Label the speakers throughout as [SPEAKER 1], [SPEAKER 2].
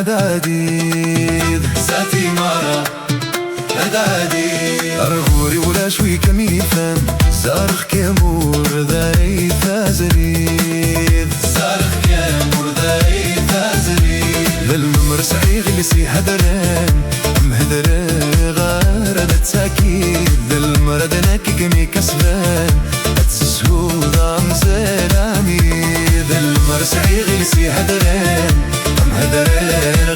[SPEAKER 1] داديد
[SPEAKER 2] ساتي مرة داديد
[SPEAKER 1] أرغوري ولا شوي كميثان زارخ كيمور ذاي ثازريد
[SPEAKER 2] زارخ كيمور ذاي ثازريد
[SPEAKER 1] للممر سعي غلسي هدران مهدر غارة تساكيد للمرد ناكي كمي كسبان أتسهوضا مزلامي للمر سعي غلسي هدران مهدر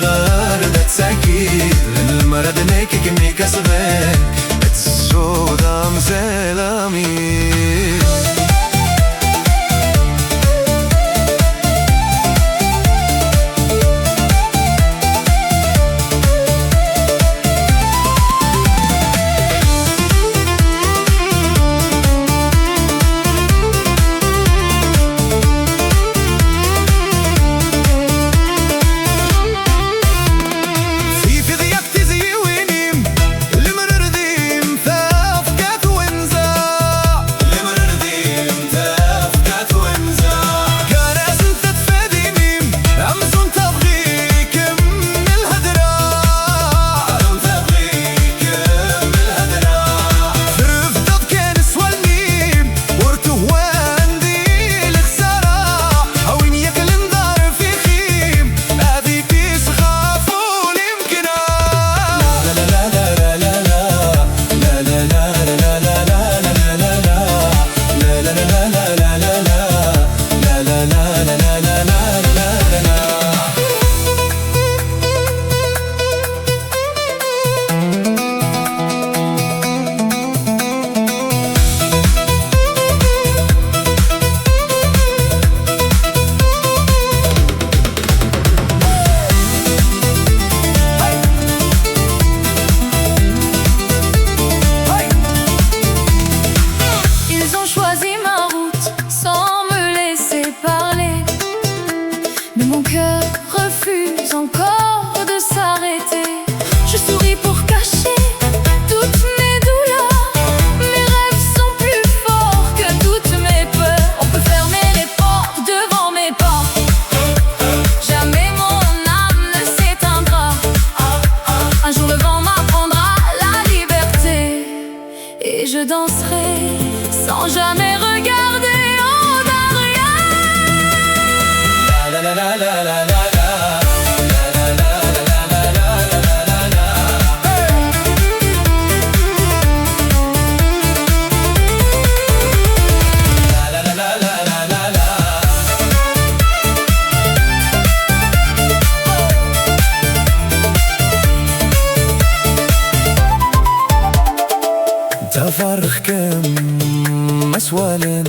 [SPEAKER 1] غارة تساكيد للمرد ناكي كمي كسبان أتسهوضا مزلامي
[SPEAKER 3] Mais mon cœur refuse encore de s'arrêter. Je souris pour cacher toutes mes douleurs. Mes rêves sont plus forts que toutes mes peurs. On peut fermer les portes devant mes pas. Jamais mon âme ne s'éteindra. Un jour le vent m'apprendra la liberté. Et je danserai sans jamais regarder.
[SPEAKER 2] La la la la la
[SPEAKER 1] تفرخ كم مسوالين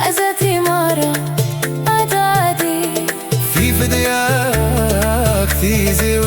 [SPEAKER 3] أزاتي مرة
[SPEAKER 1] في فدياك تيزي